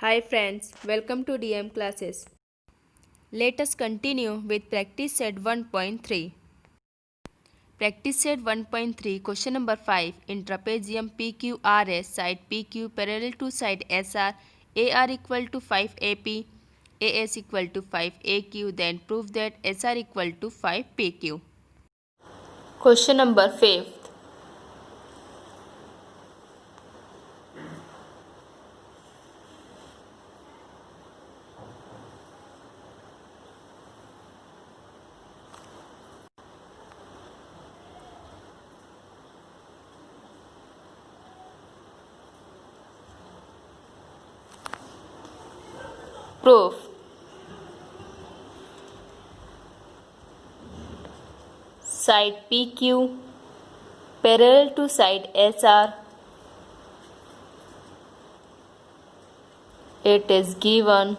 Hi friends, welcome to DM classes. Let us continue with practice set 1.3. Practice set 1.3 question number 5 in trapezium PQRS side PQ parallel to side SR AR equal to 5 AP AS equal to 5 AQ, then prove that SR equal to 5 PQ. Question number 5. Proof. Side PQ parallel to side SR, it is given,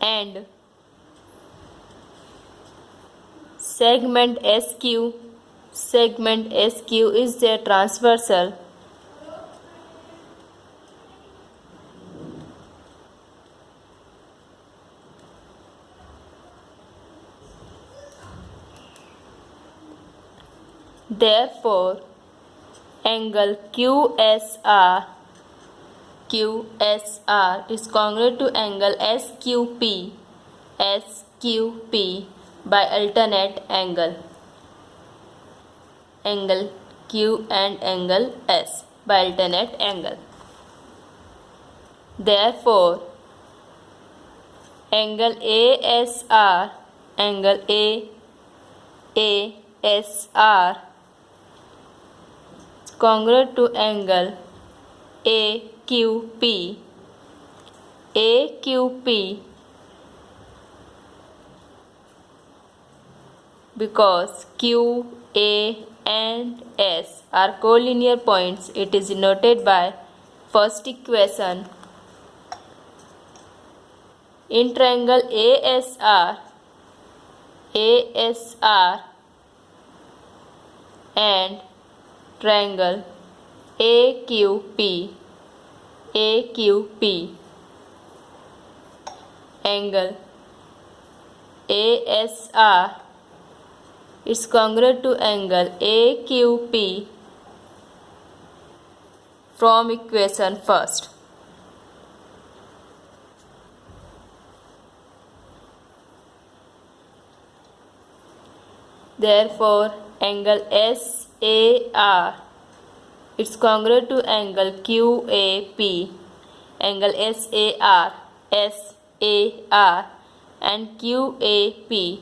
and segment SQ is the transversal. Therefore, angle QSR is congruent to angle SQP by alternate angle Q and angle S by alternate angle. Therefore, angle ASR congruent to angle AQP because Q, A and S are collinear points. It is denoted by first equation. In triangle ASR and triangle AQP angle ASR is congruent to angle AQP from equation first. Therefore, angle SAR is congruent to angle QAP. Angle SAR and QAP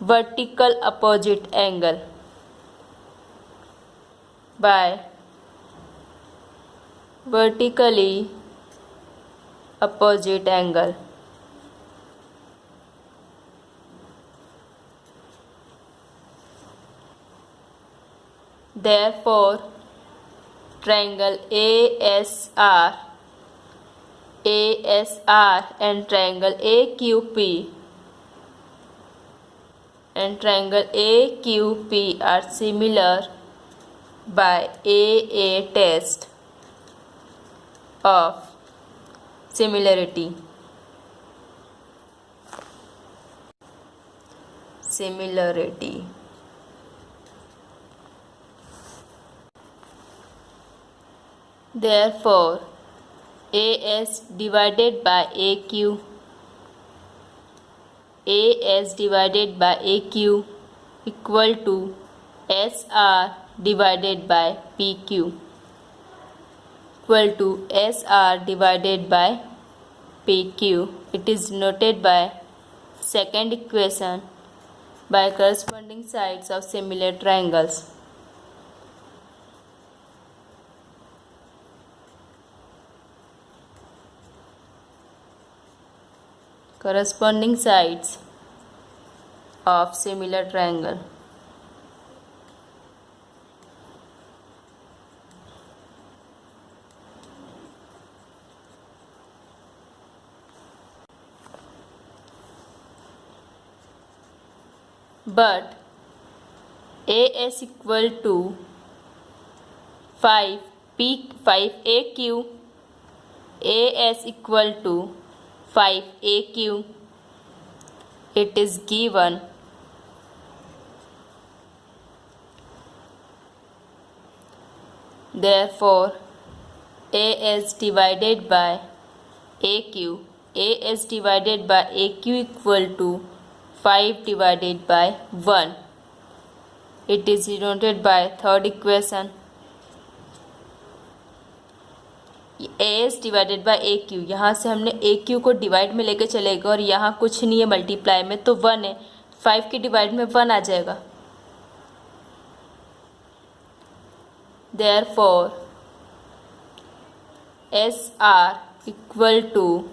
vertical opposite angle by vertically opposite angle. Therefore, triangle ASR and triangle AQP are similar by AA test of similarity. Therefore, AS divided by AQ equal to SR divided by PQ It is denoted by second equation by corresponding sides of similar triangles. Corresponding sides of similar triangle. But AS equal to 5 AQ AS equal to 5 AQ. It is given. Therefore, AS divided by AQ. AS divided by AQ equal to 5 divided by 1. It is denoted by third equation. AS divided by AQ, यहाँ से हमने AQ को divide में लेके चलेगा और यहाँ कुछ नहीं है मल्टीप्लाई में, तो 1 है, 5 के डिवाइड में 1 आ जाएगा. Therefore, SR equal to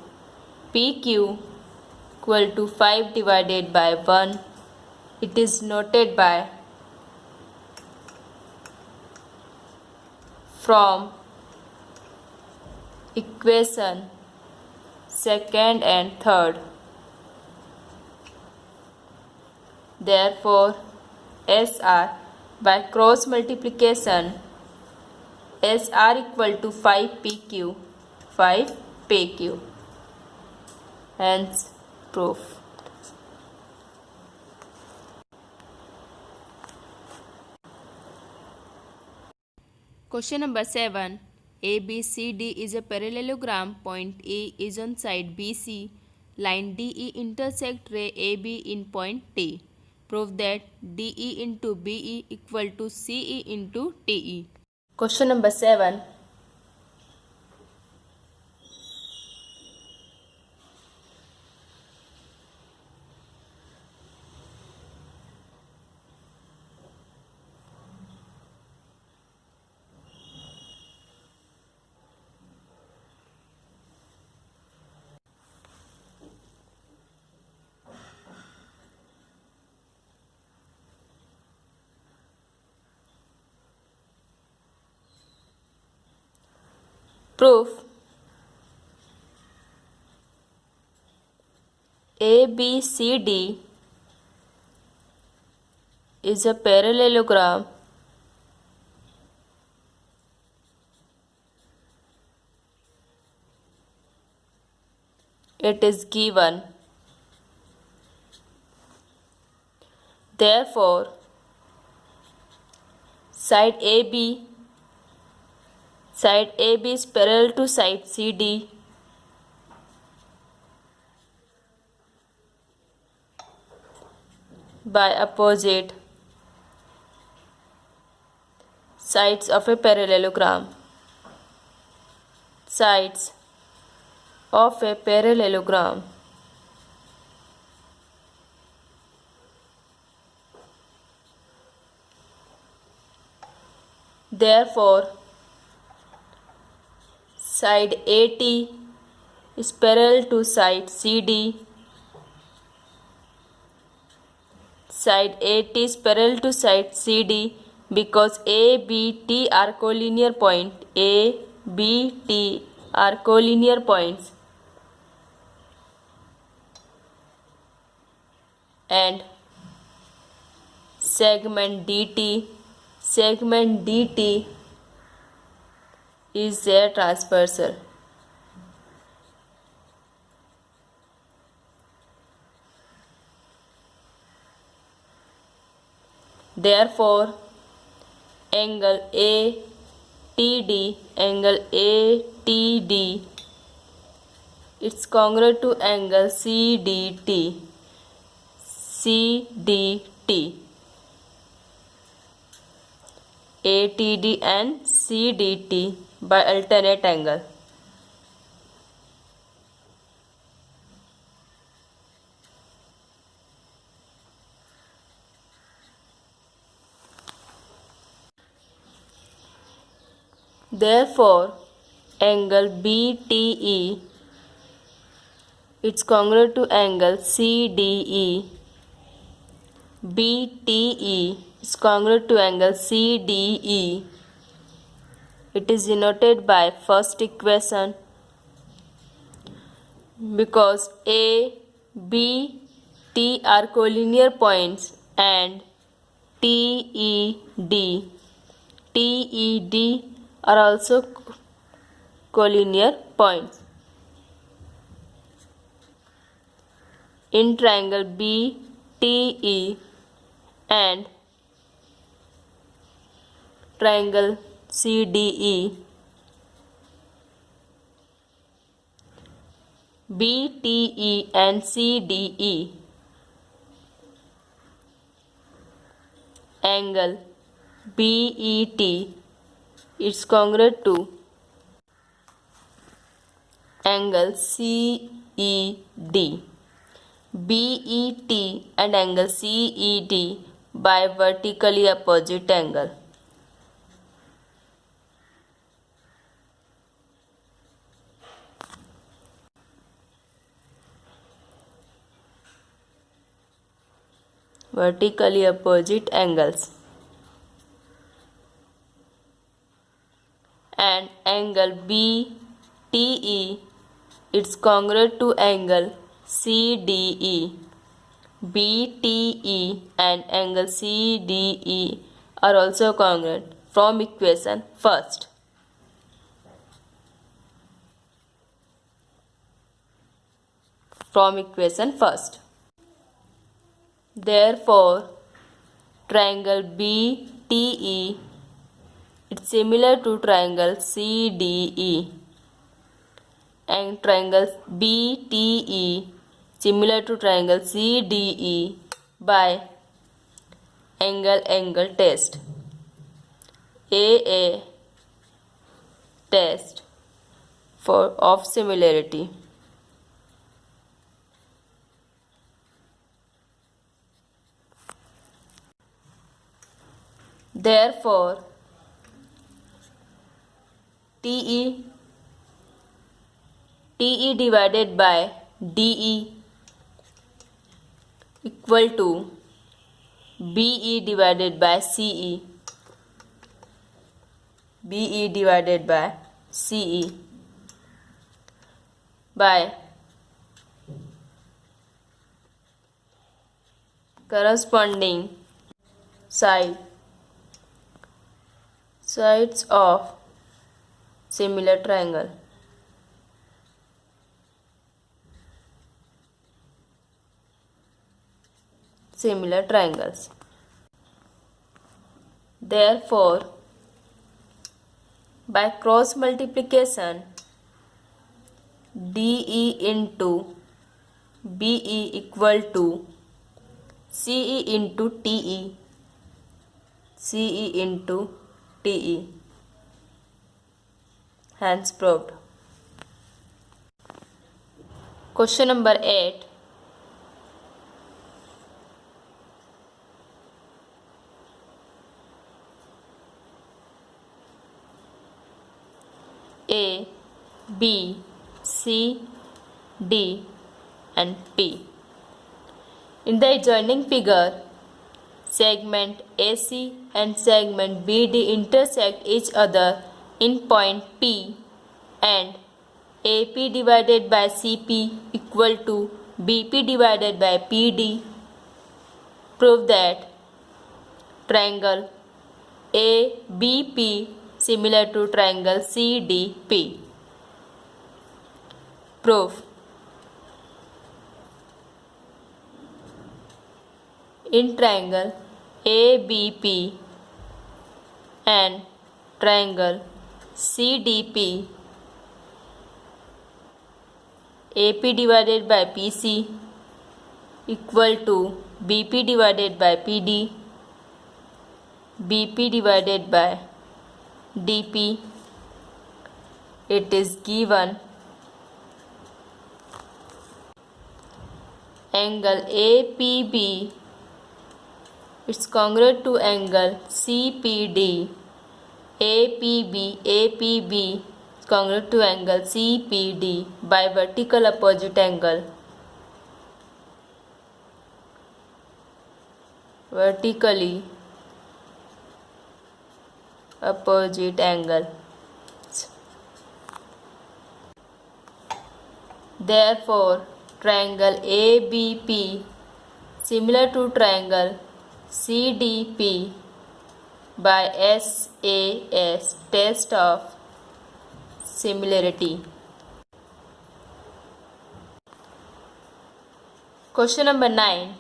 PQ equal to 5 divided by 1. It is noted by from equation second and third. Therefore, SR by cross multiplication, SR equal to 5 PQ, 5 PQ. Hence, proof. Question number 7. ABCD is a parallelogram. Point E is on side BC. Line DE intersect ray AB in point T. Prove that DE into BE equal to CE into TE. Question number 7. Proof. ABCD is a parallelogram. It is given. Therefore, side AB is parallel to side CD. By opposite sides of a parallelogram. Sides of a parallelogram. Therefore, side AT is parallel to side CD. Side AT is parallel to side CD because A, B, T are collinear point. A, B, T are collinear points. And segment DT is their transversal. Therefore, angle ATD it's congruent to angle CDT. ATD and CDT by alternate angle. Therefore, angle BTE it's congruent to angle CDE. BTE is congruent to angle CDE. It is denoted by first equation because A, B, T are collinear points and TED are also collinear points. In triangle BTE and triangle CDE, BTE and CDE, angle BET is congruent to angle CED. BET and angle CED by vertically opposite angle. Vertically opposite angles. And angle BTE is congruent to angle CDE. BTE and angle CDE are also congruent from equation first. Therefore, triangle BTE is similar to triangle CDE and triangle BTE similar to triangle CDE by angle test. AA test of similarity. Therefore, TE divided by DE equal to BE divided by CE. BE divided by CE by corresponding sides of similar triangle. Similar triangles. Therefore, by cross multiplication, DE into BE equal to CE into TE. CE into TE. Hence proved. Question number 8. A, B, C, D and P. In the adjoining figure, segment AC and segment BD intersect each other in point P and AP divided by CP equal to BP divided by PD. Prove that triangle ABP similar to triangle CDP. Proof. In triangle ABP and triangle CDP, AP divided by PC equal to BP divided by PD, BP divided by DP. It is given angle APB is congruent to angle CPD. APB is congruent to angle CPD by vertical opposite angle. Vertically opposite angle. Therefore, triangle ABP similar to triangle CDP by SAS test of similarity. Question number 9.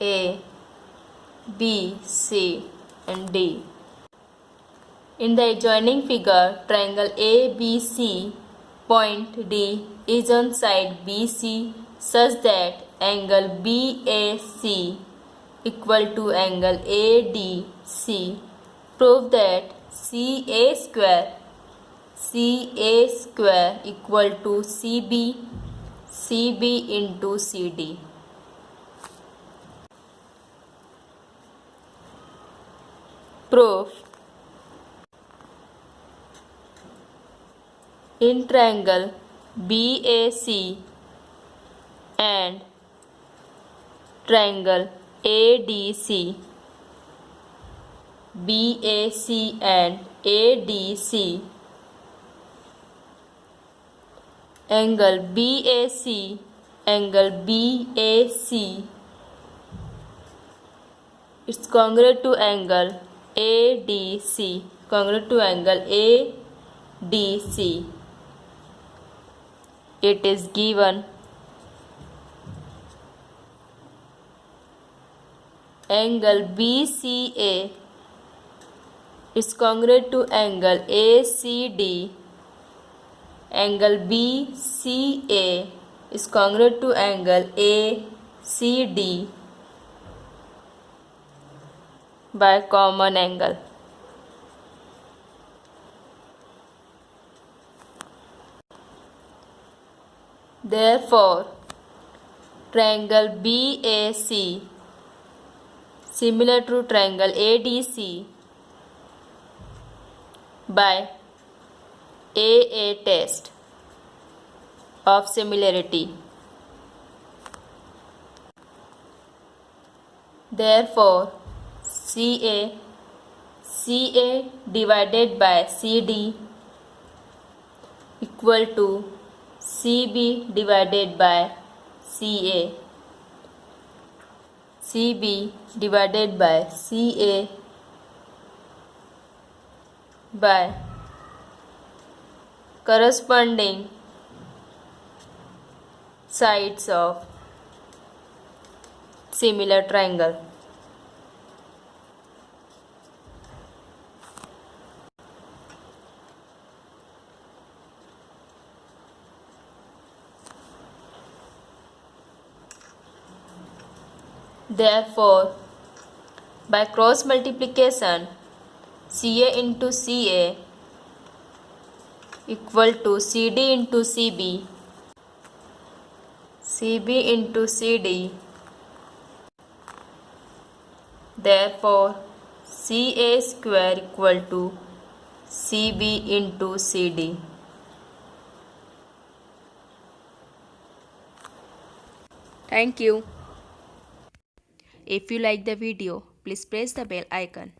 A, B, C and D. In the adjoining figure, triangle ABC point D is on side BC such that angle BAC equal to angle ADC. Prove that CA square equal to CB into CD. Proof. In triangle BAC and triangle ADC, BAC and ADC, angle BAC is congruent to angle ADC, It is given angle BCA is congruent to angle ACD. Angle BCA is congruent to angle ACD by common angle. Therefore, triangle BAC similar to triangle ADC by AA test of similarity. Therefore, CA divided by CD equal to CB divided by CA. CB divided by CA by corresponding sides of similar triangle. Therefore, by cross multiplication, CA into CA equal to CD into CB, CB into CD. Therefore, CA square equal to CB into CD. Thank you. If you like the video, please press the bell icon.